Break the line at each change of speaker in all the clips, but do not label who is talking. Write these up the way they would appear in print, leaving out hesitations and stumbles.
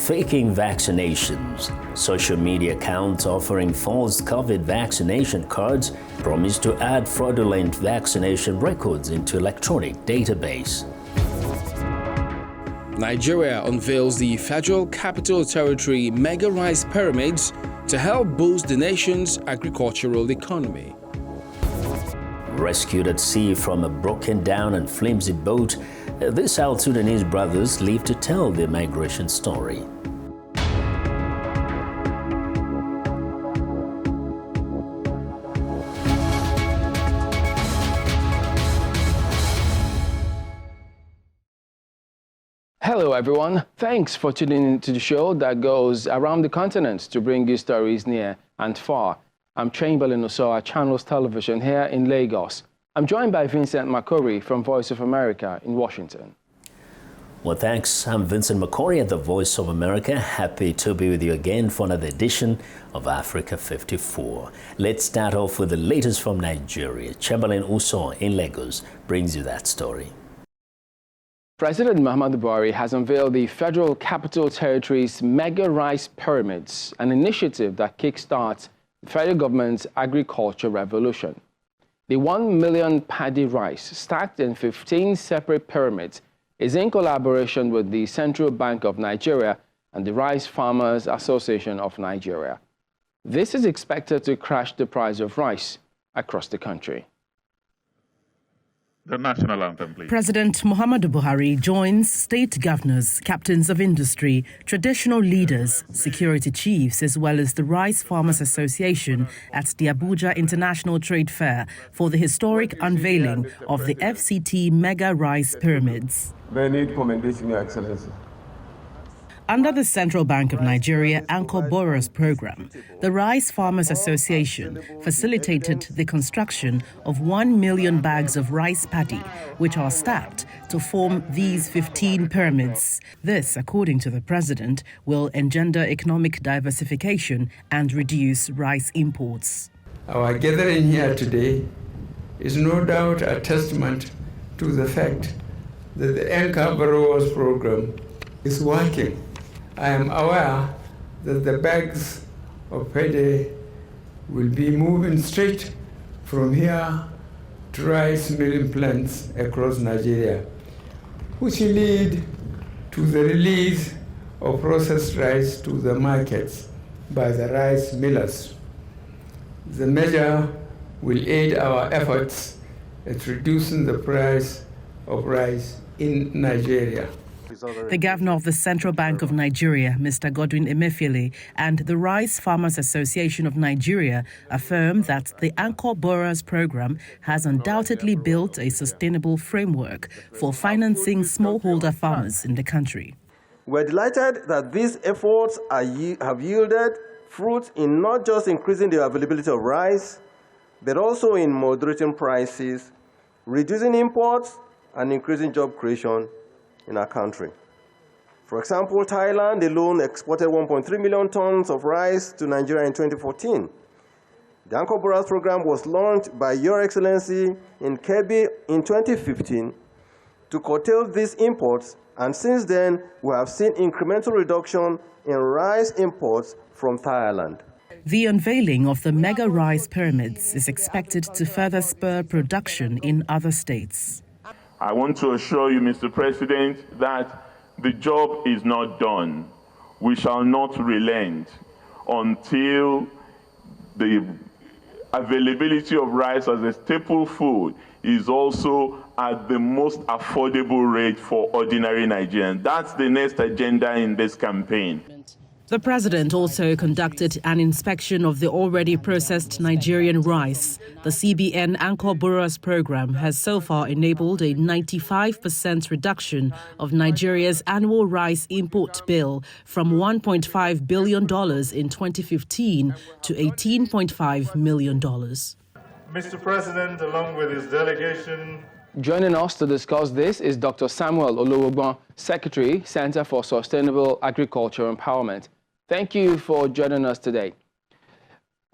Faking vaccinations. Social media accounts offering false COVID vaccination cards promise to add fraudulent vaccination records into electronic database.
Nigeria unveils the Federal Capital Territory mega rice pyramids to help boost the nation's agricultural economy.
Rescued at sea from a broken down and flimsy boat, these South Sudanese brothers live to tell their migration story.
Hello everyone, thanks for tuning into the show that goes around the continent to bring you stories near and far. I'm Chamberlain Osoa, Channels Television here in Lagos. I'm joined by Vincent Makori from Voice of America in Washington.
Well, thanks. I'm Vincent Makori at the Voice of America. Happy to be with you again for another edition of Africa 54. Let's start off with the latest from Nigeria. Chamberlain Osoa in Lagos brings you that story.
President Muhammadu Buhari has unveiled the Federal Capital Territory's Mega Rice Pyramids, an initiative that kickstarts the federal government's agriculture revolution. The 1 million paddy rice, stacked in 15 separate pyramids, is in collaboration with the Central Bank of Nigeria and the Rice Farmers Association of Nigeria. This is expected to crash the price of rice across the country.
The national anthem, please.
President Muhammadu Buhari joins state governors, captains of industry, traditional leaders, security chiefs, as well as the Rice Farmers Association at the Abuja International Trade Fair for the historic unveiling of the FCT Mega Rice Pyramids.
Many commendation, Your Excellency.
Under the Central Bank of Nigeria Anchor Borrowers Program, the Rice Farmers Association facilitated the construction of 1 million bags of rice paddy, which are stacked to form these 15 pyramids. This, according to the president, will engender economic diversification and reduce rice imports.
Our gathering here today is no doubt a testament to the fact that the Anchor Borrowers Program is working. I am aware that the bags of paddy will be moving straight from here to rice milling plants across Nigeria, which will lead to the release of processed rice to the markets by the rice millers. The measure will aid our efforts at reducing the price of rice in Nigeria.
The governor of the Central Bank of Nigeria, Mr. Godwin Emefiele, and the Rice Farmers Association of Nigeria affirm that the Anchor Borrowers Program has undoubtedly built a sustainable framework for financing smallholder farmers in the country.
We're delighted that these efforts have yielded fruit in not just increasing the availability of rice, but also in moderating prices, reducing imports, and increasing job creation in our country. For example, Thailand alone exported 1.3 million tons of rice to Nigeria in 2014. The Anchor Borrowers Program was launched by Your Excellency in Kebbi in 2015 to curtail these imports, and since then, we have seen incremental reduction in rice imports from Thailand.
The unveiling of the mega rice pyramids is expected to further spur production in other states.
I want to assure you, Mr. President, that the job is not done. We shall not relent until the availability of rice as a staple food is also at the most affordable rate for ordinary Nigerians. That's the next agenda in this campaign.
The president also conducted an inspection of the already processed Nigerian rice. The CBN Anchor Borrowers Program has so far enabled a 95% reduction of Nigeria's annual rice import bill from $1.5 billion in 2015 to $18.5 million.
Mr. President, along with his delegation.
Joining us to discuss this is Dr. Samuel Oluwogbon, Secretary, Center for Sustainable Agriculture Empowerment. Thank you for joining us today.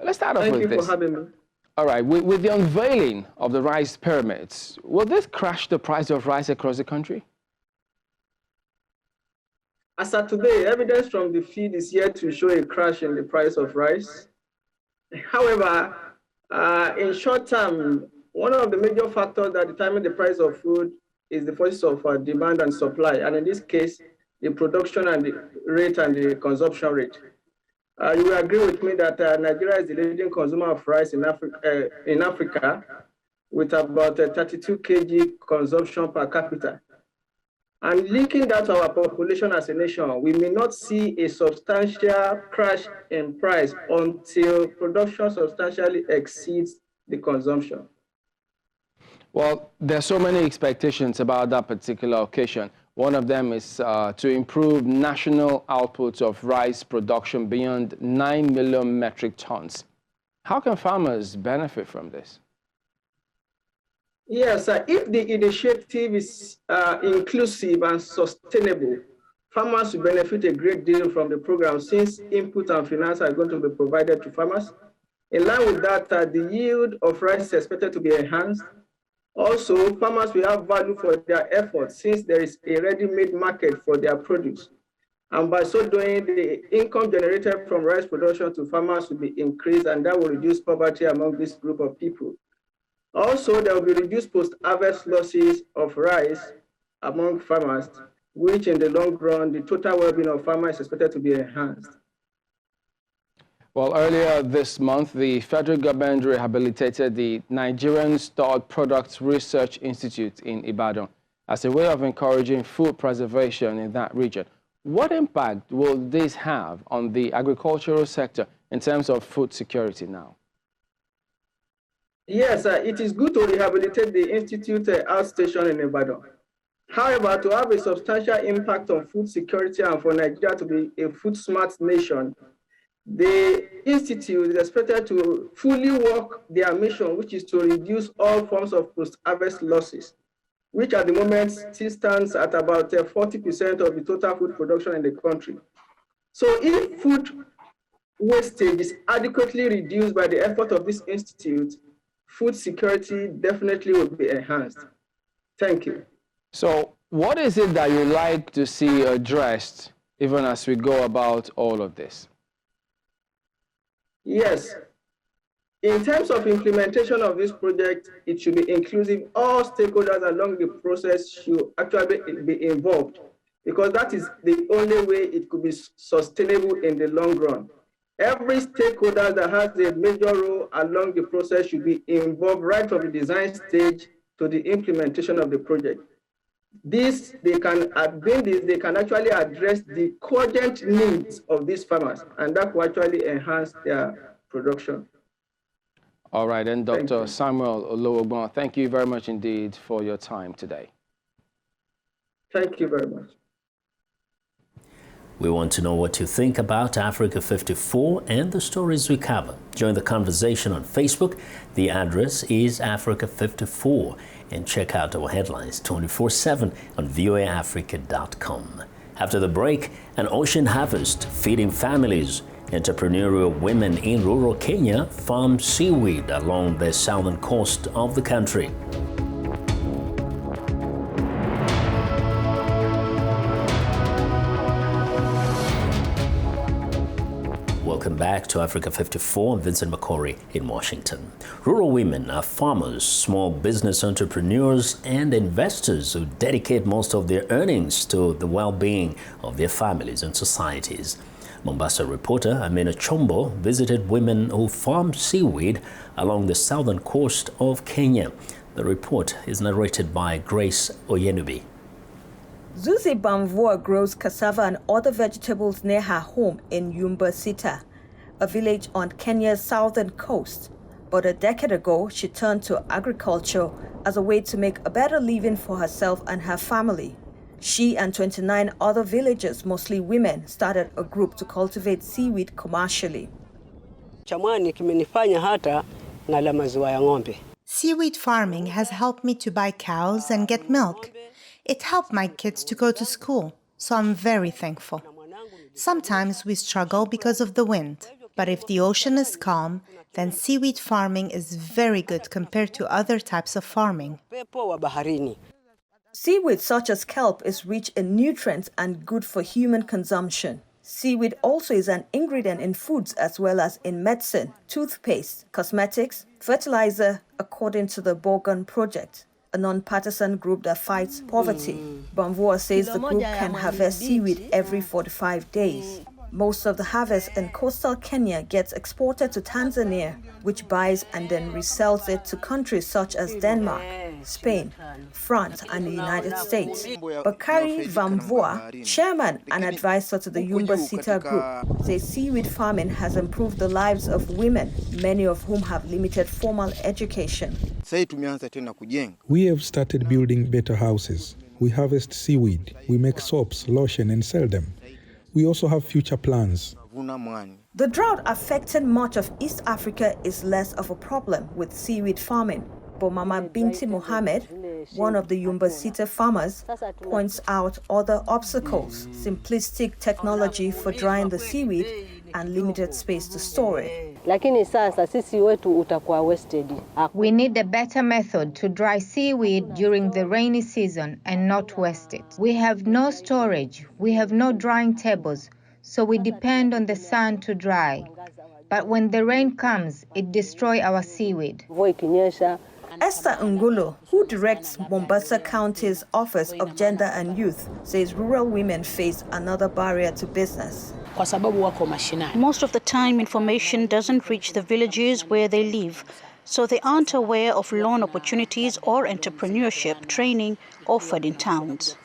Let's start off with this.
Thank you for having me.
All right, with the unveiling of the rice pyramids, will this crash the price of rice across the country?
As of today, evidence from the feed is yet to show a crash in the price of rice. However, in short term, one of the major factors that determine the price of food is the forces of demand and supply, and in this case, the production and the rate and the consumption rate. You will agree with me that Nigeria is the leading consumer of rice in Africa with about 32 kg consumption per capita. And linking that to our population as a nation, we may not see a substantial crash in price until production substantially exceeds the consumption.
Well, there are so many expectations about that particular occasion. One of them is to improve national output of rice production beyond 9 million metric tons. How can farmers benefit from this?
Yes, if the initiative is inclusive and sustainable, farmers will benefit a great deal from the program since input and finance are going to be provided to farmers. In line with that, the yield of rice is expected to be enhanced. Also, farmers will have value for their efforts since there is a ready-made market for their produce. And by so doing, the income generated from rice production to farmers will be increased, and that will reduce poverty among this group of people. Also, there will be reduced post-harvest losses of rice among farmers, which in the long run, the total well-being of farmers is expected to be enhanced.
Well, earlier this month, the federal government rehabilitated the Nigerian Stored Products Research Institute in Ibadan as a way of encouraging food preservation in that region. What impact will this have on the agricultural sector in terms of food security now?
Yes, it is good to rehabilitate the institute outstation in Ibadan. However, to have a substantial impact on food security and for Nigeria to be a food-smart nation, the institute is expected to fully work their mission, which is to reduce all forms of post-harvest losses, which at the moment still stands at about 40% of the total food production in the country. So if food wastage is adequately reduced by the effort of this institute, food security definitely will be enhanced. Thank you.
So what is it that you like to see addressed even as we go about all of this?
Yes. In terms of implementation of this project, it should be inclusive. All stakeholders along the process should actually be involved because that is the only way it could be sustainable in the long run. Every stakeholder that has a major role along the process should be involved right from the design stage to the implementation of the project. This, they can actually address the cogent needs of these farmers, and that will actually enhance their production.
All right, and Dr. Samuel Olowogbon, thank you very much indeed for your time today.
Thank you very much.
We want to know what you think about Africa 54 and the stories we cover. Join the conversation on Facebook. The address is Africa 54. And check out our headlines 24/7 on voaafrica.com. After the break, an ocean harvest feeding families. Entrepreneurial women in rural Kenya farm seaweed along the southern coast of the country. Welcome back to Africa 54. I'm Vincent McCory in Washington. Rural women are farmers, small business entrepreneurs, and investors who dedicate most of their earnings to the well-being of their families and societies. Mombasa reporter Amina Chombo visited women who farm seaweed along the southern coast of Kenya. The report is narrated by Grace Oyenubi.
Zuzi Bamvua grows cassava and other vegetables near her home in Yumbasita, a village on Kenya's southern coast. But a decade ago, she turned to agriculture as a way to make a better living for herself and her family. She and 29 other villagers, mostly women, started a group to cultivate seaweed commercially.
Seaweed farming has helped me to buy cows and get milk. It helped my kids to go to school, so I'm very thankful. Sometimes we struggle because of the wind, but if the ocean is calm, then seaweed farming is very good compared to other types of farming.
Seaweed such as kelp is rich in nutrients and good for human consumption. Seaweed also is an ingredient in foods as well as in medicine, toothpaste, cosmetics, fertilizer, according to the Borgon Project, a non-partisan group that fights poverty. Bamvua says the group can harvest seaweed every 45 days. Most of the harvest in coastal Kenya gets exported to Tanzania, which buys and then resells it to countries such as Denmark, Spain, France, and the United States. Bakari Vamvua, chairman and advisor to the Yumba Sita Group, says seaweed farming has improved the lives of women, many of whom have limited formal education.
We have started building better houses. We harvest seaweed. We make soaps, lotion, and sell them. We also have future plans.
The drought affecting much of East Africa is less of a problem with seaweed farming. But Mama Binti Mohammed, one of the Yumba Sita farmers, points out other obstacles: simplistic technology for drying the seaweed and limited space to store it.
We need a better method to dry seaweed during the rainy season and not waste it. We have no storage, we have no drying tables, so we depend on the sun to dry. But when the rain comes, it destroys our seaweed.
Esther Ngulo, who directs Mombasa County's Office of Gender and Youth, says rural women face another barrier to business.
Most of the time, information doesn't reach the villages where they live, so they aren't aware of loan opportunities or entrepreneurship training offered in towns.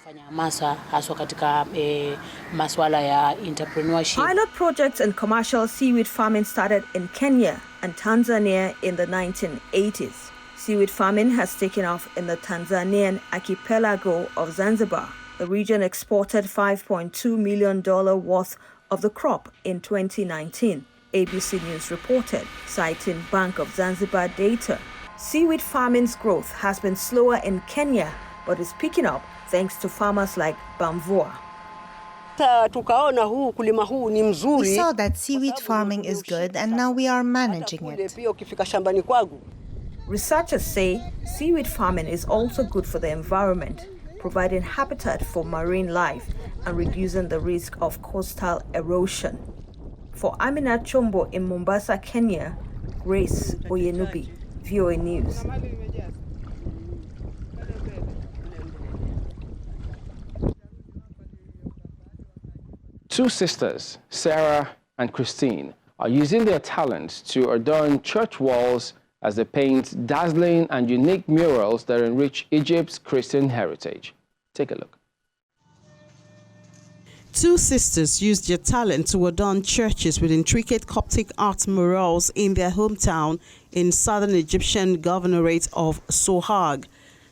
Pilot projects in commercial seaweed farming started in Kenya and Tanzania in the 1980s. Seaweed farming has taken off in the Tanzanian archipelago of Zanzibar. The region exported $5.2 million worth of the crop in 2019, ABC News reported, citing Bank of Zanzibar data. Seaweed farming's growth has been slower in Kenya, but is picking up thanks to farmers like Bamvua.
We saw that seaweed farming is good and now we are managing it.
Researchers say seaweed farming is also good for the environment, providing habitat for marine life and reducing the risk of coastal erosion. For Amina Chombo in Mombasa, Kenya, Grace Oyenubi, VOA News.
Two sisters, Sarah and Christine, are using their talents to adorn church walls as they paint dazzling and unique murals that enrich Egypt's Christian heritage. Take a look.
Two sisters used their talent to adorn churches with intricate Coptic art murals in their hometown in southern Egyptian governorate of Sohag.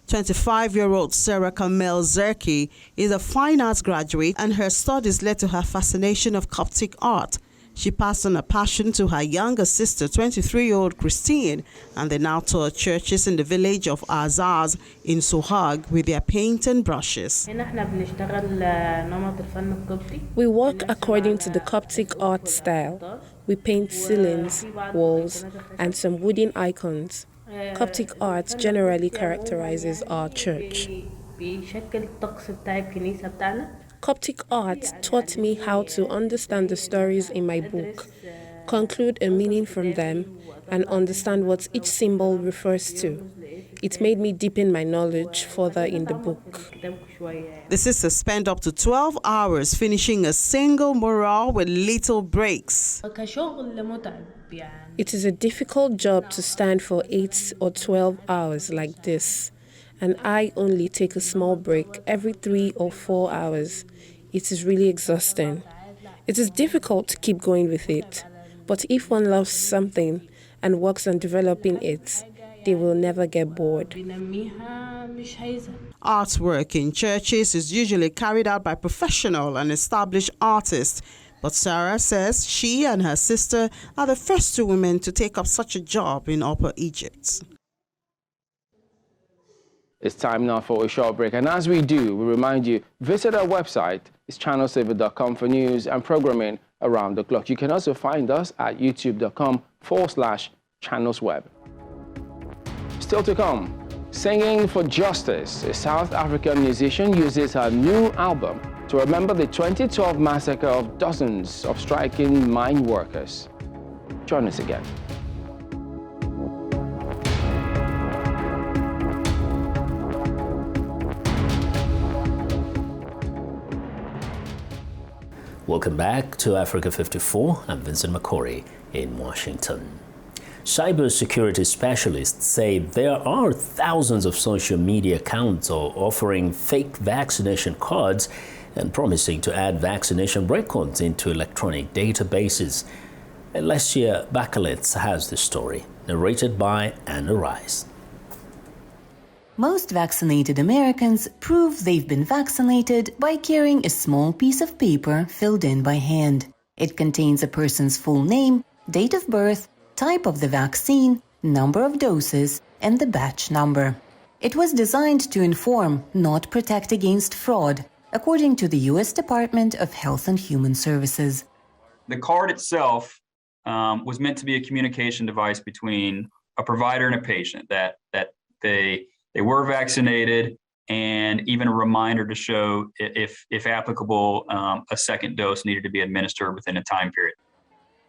25-year-old Sarah Kamel Zerki is a fine arts graduate, and her studies led to her fascination of Coptic art. She passed on a passion to her younger sister, 23-year-old Christine, and they now tour churches in the village of Azaz in Sohag with their paint and brushes.
We work according to the Coptic art style. We paint ceilings, walls, and some wooden icons. Coptic art generally characterizes our church. Coptic art taught me how to understand the stories in my book, conclude a meaning from them, and understand what each symbol refers to. It made me deepen my knowledge further in the book.
The sisters spent up to 12 hours finishing a single mural with little breaks.
It is a difficult job to stand for 8 or 12 hours like this, and I only take a small break every 3 or 4 hours. It is really exhausting. It is difficult to keep going with it, but if one loves something and works on developing it, they will never get bored.
Artwork in churches is usually carried out by professional and established artists, but Sarah says she and her sister are the first two women to take up such a job in Upper Egypt.
It's time now for a short break, and as we do, we remind you, visit our website. It's channelsaver.com for news and programming around the clock. You can also find us at youtube.com/channelsweb. Still to come, Singing for Justice, a South African musician uses her new album to remember the 2012 massacre of dozens of striking mine workers. Join us again.
Welcome back to Africa 54. I'm Vincent McCory in Washington. Cybersecurity specialists say there are thousands of social media accounts offering fake vaccination cards and promising to add vaccination records into electronic databases. Alessia Bakalets has the story, narrated by Anna Rice.
Most vaccinated Americans prove they've been vaccinated by carrying a small piece of paper filled in by hand. It contains a person's full name, date of birth, type of the vaccine, number of doses, and the batch number. It was designed to inform, not protect against fraud, according to the U.S. Department of Health and Human Services.
The card itself was meant to be a communication device between a provider and a patient, that they were vaccinated, and even a reminder to show, if applicable, a second dose needed to be administered within a time period.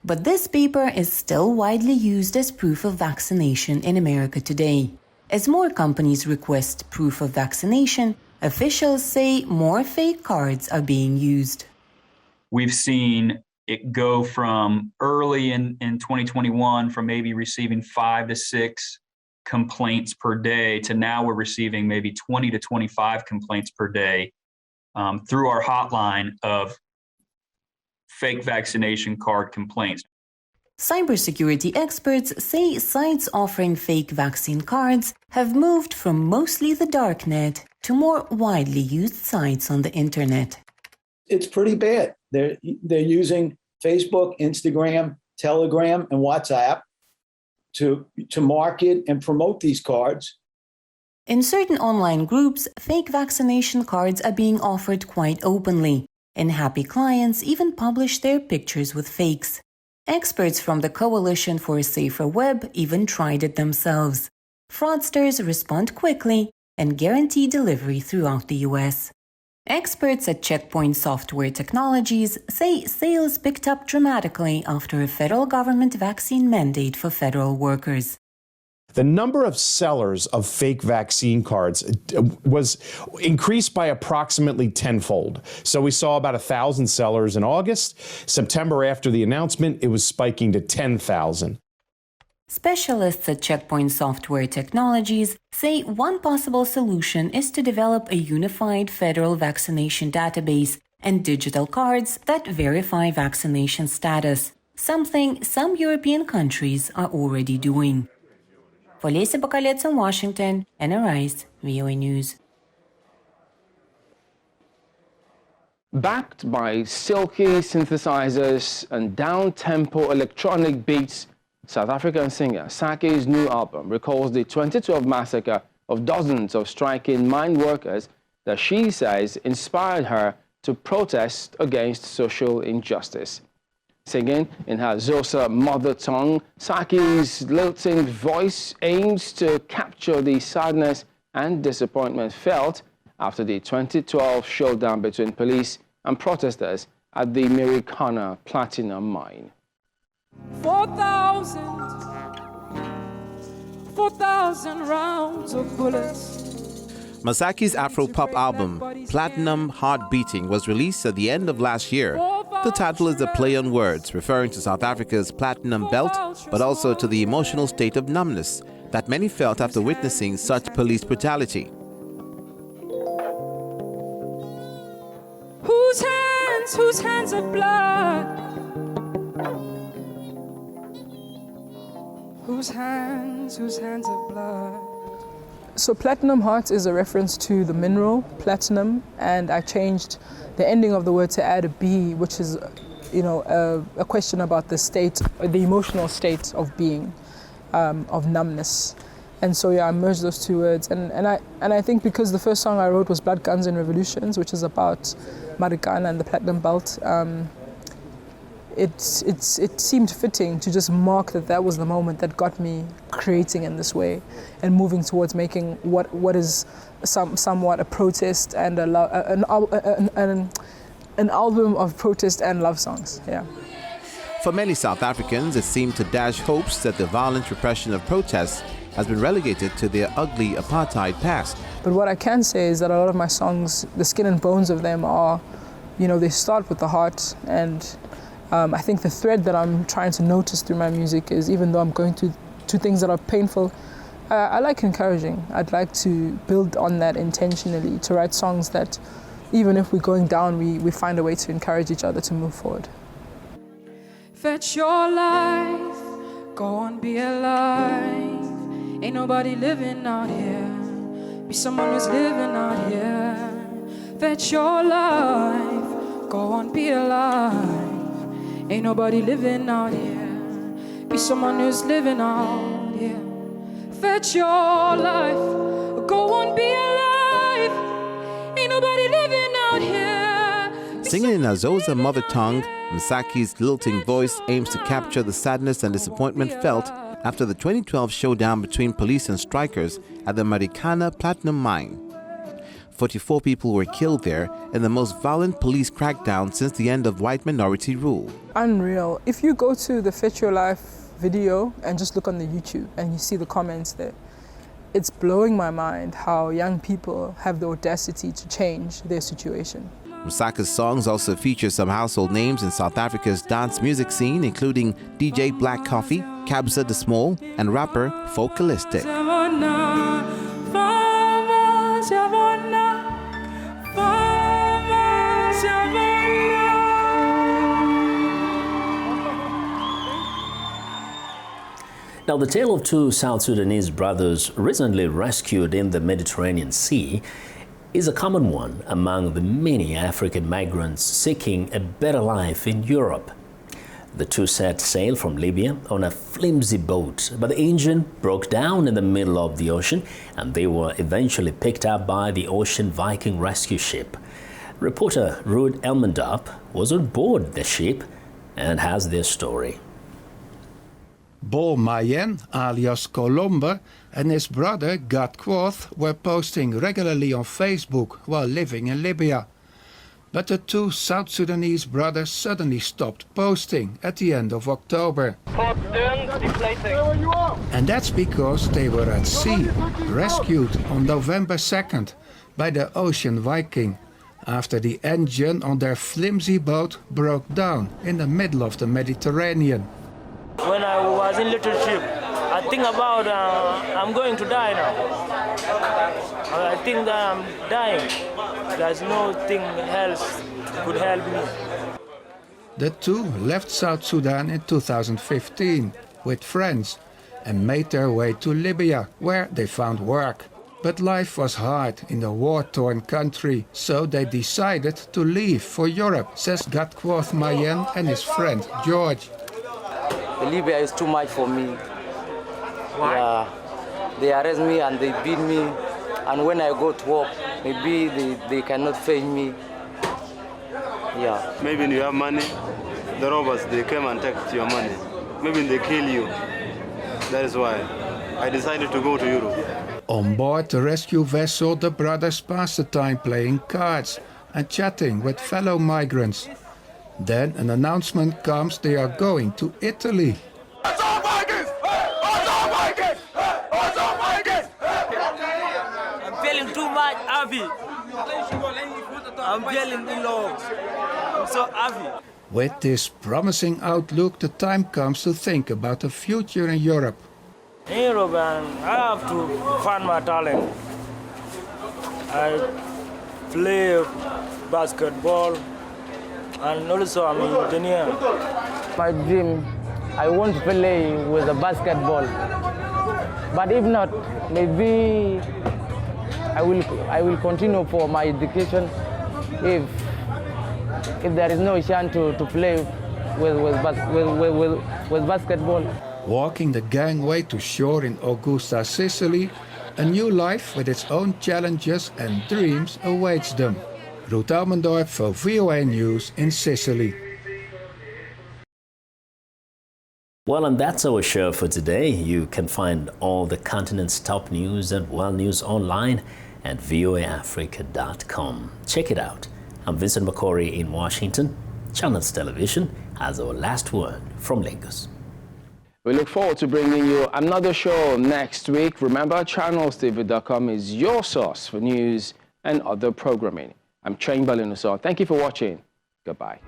But this paper is still widely used as proof of vaccination in America today. As more companies request proof of vaccination, officials say more fake cards are being used.
We've seen it go from early in 2021 from maybe receiving 5 to 6 complaints per day to now we're receiving maybe 20 to 25 complaints per day through our hotline of fake vaccination card complaints.
Cybersecurity experts say sites offering fake vaccine cards have moved from mostly the darknet to more widely used sites on the internet.
It's pretty bad. They're using Facebook, Instagram, Telegram, and WhatsApp to market and promote these cards.
In certain online groups, fake vaccination cards are being offered quite openly, and happy clients even publish their pictures with fakes. Experts from the Coalition for a Safer Web even tried it themselves. Fraudsters respond quickly and guarantee delivery throughout the U.S. Experts at Checkpoint Software Technologies say sales picked up dramatically after a federal government vaccine mandate for federal workers.
The number of sellers of fake vaccine cards was increased by approximately tenfold. So we saw about 1,000 sellers in August. September, after the announcement, it was spiking to 10,000.
Specialists at Checkpoint Software Technologies say one possible solution is to develop a unified federal vaccination database and digital cards that verify vaccination status, something some European countries are already doing. For Alessia Bakalets in Washington, Anna Rice, VOA News.
Backed by silky synthesizers and down-tempo electronic beats, South African singer Saki's new album recalls the 2012 massacre of dozens of striking mine workers that she says inspired her to protest against social injustice. Singing in her Xhosa mother tongue, Saki's lilting voice aims to capture the sadness and disappointment felt after the 2012 showdown between police and protesters at the Marikana platinum mine.
4,000 rounds of bullets.
Masaki's Afro-pop album, Platinum Heart Beating, was released at the end of last year. The title is a play on words, referring to South Africa's platinum belt, but also to the emotional state of numbness that many felt after witnessing such police brutality.
Whose hands of blood? Whose hands of blood?
So Platinum Hearts is a reference to the mineral, platinum, and I changed the ending of the word to add a B, which is, a question about the state, the emotional state of being, of numbness. And so I merged those two words. And I think because the first song I wrote was Blood, Guns and Revolutions, which is about Marikana and the Platinum Belt, it seemed fitting to just mark that was the moment that got me creating in this way and moving towards making what is somewhat a protest and an album of protest and love songs. Yeah.
For many South Africans, it seemed to dash hopes that the violent repression of protests has been relegated to their ugly apartheid past.
But what I can say is that a lot of my songs, the skin and bones of them are, they start with the heart, and I think the thread that I'm trying to notice through my music is, even though I'm going through things that are painful, I like encouraging. I'd like to build on that intentionally, to write songs that even if we're going down, we find a way to encourage each other to move forward.
Fetch your life, go on, be alive. Ain't nobody living out here. Be someone who's living out here. Fetch your life, go on, be alive. Ain't nobody living out here. Be someone who's living out here. Fetch your life, go on, be alive. Ain't nobody living out here.
Singing in Azosa mother tongue, Msaki's lilting voice aims to capture the sadness and disappointment felt after the 2012 showdown between police and strikers at the Marikana Platinum Mine. 44 people were killed there in the most violent police crackdown since the end of white minority rule.
Unreal. If you go to the Fetch Your Life video and just look on the YouTube and you see the comments there, it's blowing my mind how young people have the audacity to change their situation.
Msaka's songs also feature some household names in South Africa's dance music scene, including DJ Black Coffee, Kabza De Small, and rapper Focalistic.
Now, the tale of two South Sudanese brothers recently rescued in the Mediterranean Sea is a common one among the many African migrants seeking a better life in Europe. The two set sail from Libya on a flimsy boat, but the engine broke down in the middle of the ocean and they were eventually picked up by the Ocean Viking rescue ship. Reporter Ruud Elmendorp was on board the ship and has their story.
Bol Mayen, alias Colombe, and his brother Gad Quoth were posting regularly on Facebook while living in Libya. But the two South Sudanese brothers suddenly stopped posting at the end of October. And that's because they were at sea, rescued on November 2nd by the Ocean Viking, after the engine on their flimsy boat broke down in the middle of the Mediterranean.
When I was in little ship, I think about I'm going to die now. I think that I'm dying. There's nothing else could help me.
The two left South Sudan in 2015 with friends and made their way to Libya, where they found work. But life was hard in the war-torn country, so they decided to leave for Europe, says Gad Quoth Mayen and his friend George.
Libya is too much for me. Why? Yeah, they arrest me and they beat me, and when I go to work, maybe they cannot pay me. Yeah.
Maybe you have money, the robbers, they come and take your money. Maybe they kill you. That is why I decided to go to Europe.
On board the rescue vessel, the brothers passed the time playing cards and chatting with fellow migrants. Then an announcement comes they are going to Italy.
I'm feeling too much happy. I'm feeling in love. I'm so happy.
With this promising outlook, the time comes to think about the future in Europe.
In Europe, I have to find my talent. I play basketball. And also I'm an engineer.
My dream, I want to play with the basketball. But if not, maybe I will continue for my education if there is no chance to play with basketball.
Walking the gangway to shore in Augusta, Sicily, a new life with its own challenges and dreams awaits them. Ruud Elmendorp for VOA News in Sicily.
Well, and that's our show for today. You can find all the continent's top news and world news online at voaafrica.com. Check it out. I'm Vincent McCory in Washington. Channels Television has our last word from Lagos.
We look forward to bringing you another show next week. Remember, channelstv.com is your source for news and other programming. I'm Chamberlain Usor. Thank you for watching. Goodbye.